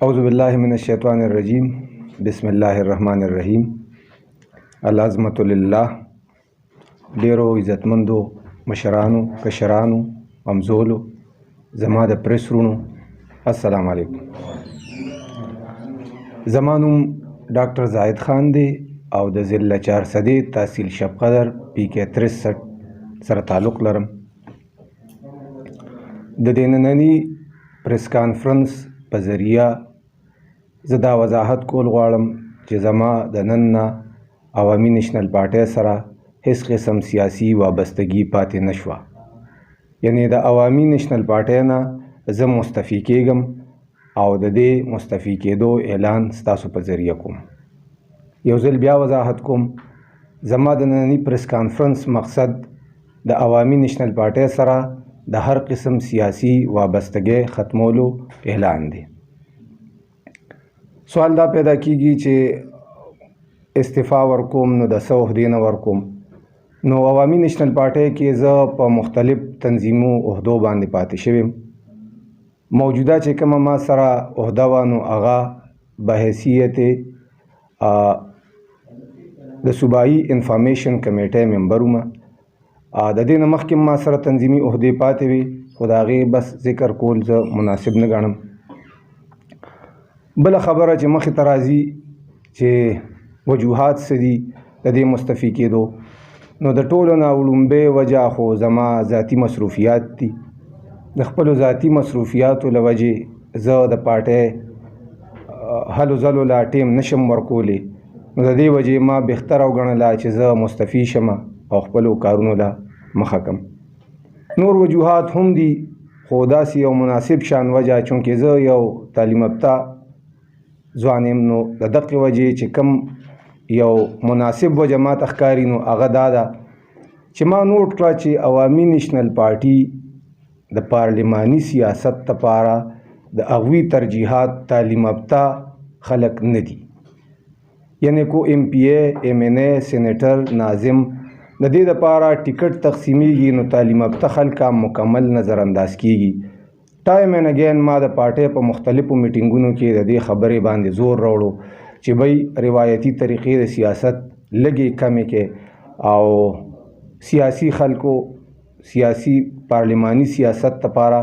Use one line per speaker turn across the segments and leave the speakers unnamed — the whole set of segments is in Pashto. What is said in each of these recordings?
اعوذ باللہ من الشیطان الرجیم بسم الله الرحمن الرحیم. العظمت لله. ډیرو عزتمندو مشرانو کشرانو همزولو زما د پریس رونو السلام علیکم. زما نوم ډاکټر زاهد خان دی او د ضلع چارسدې تحصیل شب قدر PK 63 سره تعلق لرم. د دې ننني پریس کانفرنس په ذریعه زه دا وضاحت کول غواړم چې زما د نن نه عوامي نیشنل پارټۍ سره هیڅ قسم سیاسي وابستګي پاتې نه شوه. یعنې د عوامي نیشنل پارټۍ نه زه مستعفي کېږم او د دې مستعفي کېدو اعلان ستاسو په ذریعه کوم. یو ځل بیا وضاحت کوم، زما د ننني پریس کانفرنس مقصد د عوامي نیشنل پارټۍ سره د هر قسم سیاسي وابستګۍ ختمولو اعلان دی. سوال دا پیدا کیږي چې استعفا ورکوم نو د څه عهدې نه ورکوم. نو عوامي نیشنل پارټۍ کې زه په مختلف تنظیمو عهدو باندې پاتې شویم. موجوده چې کومه ما سره عهده وه نو هغه بحیثیت د صوبایي انفارمیشن کمیټۍ ممبر وم. د دې نه مخکې ما سره تنظیمي عهدې پاتې وي، خو د هغې بس ذکر کول زه مناسب نه ګڼم. بله خبره چې مخې ته راځي چې وجوهات څه دي د دې مستعفي کېدو، نو د ټولو نه وړومبۍ وجه خو زما ذاتي مصروفیات دي. د خپلو ذاتي مصروفیاتو له وجې زه د پارټۍ هلو ځلو لا ټیم نشم ورکولی، نو د دې وجې ما بهتره وګڼله چې زه مستعفي شم او خپلو کارونو له مخه کم. نور وجوهات هم دي، خو داسې یو مناسب شان وجه چونکې زه یو تعلیم یافته ځوان یم، نو د دغې وجې چې کم یو مناسب وجه ما ته ښکاري نو هغه دا ده چې ما نوټ کړه چې عوامي نیشنل پارټي د پارلماني سیاست لپاره د هغوی ترجیحات تعلیم یافته خلک نه دي. یعنې کو MPA MNA سینیټر ناظم د دې دپاره ټیکټ تقسیمیږي نو تعلیم یافته خلک مکمل نظر انداز کیږي. ټایم اینډ اگین ما د پارټۍ په مختلفو میټینګونو کې د دې خبرې باندې زور راوړو چې بی روایتي طریقې د سیاست لږې کمې کې او سیاسي خلکو سیاسي پارلماني سیاست لپاره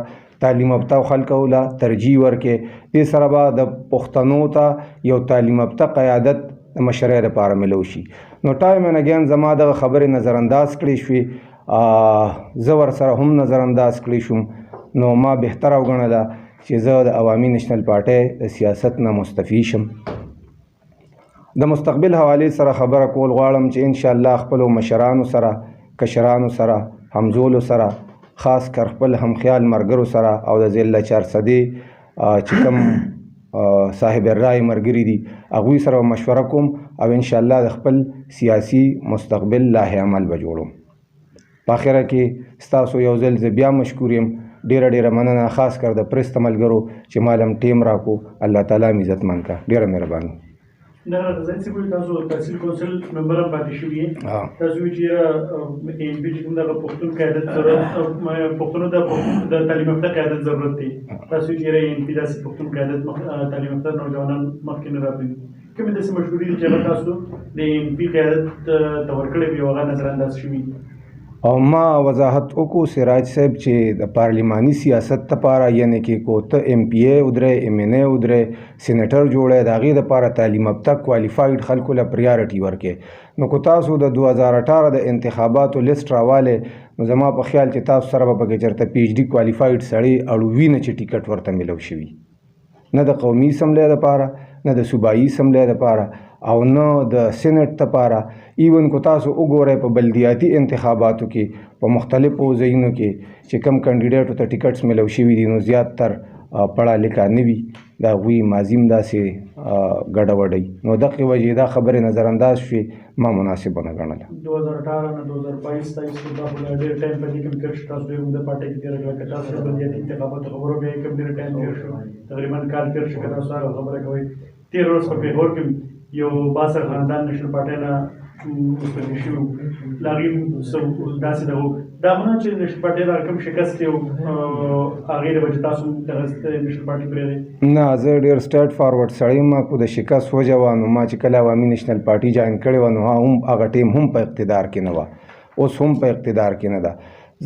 تعلیم یافته خلکو له ترجیح ورکړي. دې سره به د پښتنو ته یو تعلیم یافته قیادت د مشرۍ لپاره ملو شي. نو ټایم اینډ اگین زما دغه خبرې نظر انداز کړې شوې، زه ورسره هم نظر انداز کړی شوم. نو ما بهتره وګڼله چې زه د عوامي نیشنل پارټۍ د سیاست نه مستعفي شم. د مستقبل حوالې سره خبره کول غواړم چې انشاءالله خپلو مشرانو سره کشرانو سره همزولو سره خاص کر خپل همخیال ملګرو سره او د ضلع چارسدې چې کوم صاحب الرای ملګري دي هغوی سره مشوره کوم او انشاءالله د خپل سیاسي مستقبل لایحه عمل به جوړوم. په اخره کې ستاسو یو ځل زه بیا مشکور یم. ډیره مننه خاص کر د پریس ته ملګرو چې مالم ټیم راکو. الله تعالی مې عزتمن کا. ډیره مهرباني.
غزني صاحب تاسو تحصیل کونسل ممبر هم پاتې شوي یې. تاسو وایي چې MPA چې کوم دغه پښتون قیادت ضرورت پښتنو د تعلیم یافته قیادت ضرورت دی. تاسو وایي چې MPA داسې پښتون قیادت تعلیم یافته نوجوانان مخکې نه رابلي. کومې داسې مشورې دي چې هغه تاسو د MPA قیادت ته ورکړې وي او هغه نظر انداز شوي؟
او ما وضاحت وکړو سراج صاحب چې د پارلماني سیاست لپاره یعنې کې کو ته MPA ودرې MNA ودرې سینیټر جوړې د هغې دپاره تعلیم یافته کوالیفاید خلکو له پریارټي ورکړې. نو که تاسو د 2018 د انتخاباتو لیست راوالی نو زما په خیال چې تاسو سره به پکې چېرته PhD کوالیفاید سړی اړوي نه چې ټیکټ ورته میلو شوي، نه د قومي اسمبلۍ دپاره نه د صوبایي اسمبلۍ دپاره او نه د سینټ دپاره. ایون کو تاسو وګورئ په بلدیاتي انتخاباتو کې په مختلفو ځایونو کې چې کم کینډیډیټو ته ټیکټس میلو شوي دي نو زیاتتر پړه لیکه نه وي، د هغوی ماضي هم داسې ګډوډۍ. نو دغې وجې دا خبرې نظر انداز شوې، ما مناسب ونه ګڼله.
2018 نه 2022 ته دا ډېر ټایم په دې کې تېر شو. تاسو د پارټۍ کې تېره کړه، که تاسو د بلدیاتي انتخاباتو خبرو بیا کوم ډېر ټایم تېر شو، تقریبا کال تېر شو که تاسو هغه خبره کوئ. تېر ورځ په پېښور کې یو باسر خاندان نیشنل پارټۍ نه مستفید شوي وو له هغې داسې دغه دا خو نه چې نېشنل پارټۍ دا کوم شکست یې و هغې د وجې تاسو دغه نېشنل پارټۍ پرېږدئ؟
نه زه ډېر سټارټ فارورډ سړی یم خو د شکست وجه وه نو ما چې کله عوامي نېشنل پارټۍ جاین کړې وه نو هغه ټیم هم په اقتدار کې نه وه اوس هم په اقتدار کې نه ده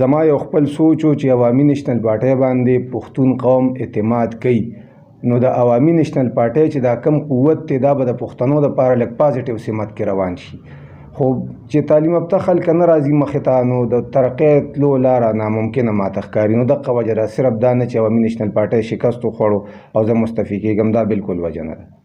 زما یو خپل سوچ و چې عوامي نېشنل پارټۍ باندې پښتون قوم اعتماد کوي نو د عوامي نېشنل پارټۍ چې دا کم قوت دی دا به د پښتنو دپاره لږ پازیټیو سمت کې روان شي خو چې تعلیم یافته خلک نه راځي مخې ته نو د ترقۍ تلو لاره ناممکنه ماته ښکاري نو دغه وجه ده صرف دا نه چې عوامي نېشنل پارټۍ شکست وخوړو او زه مستفي کېږم دا بالکل وجه نه ده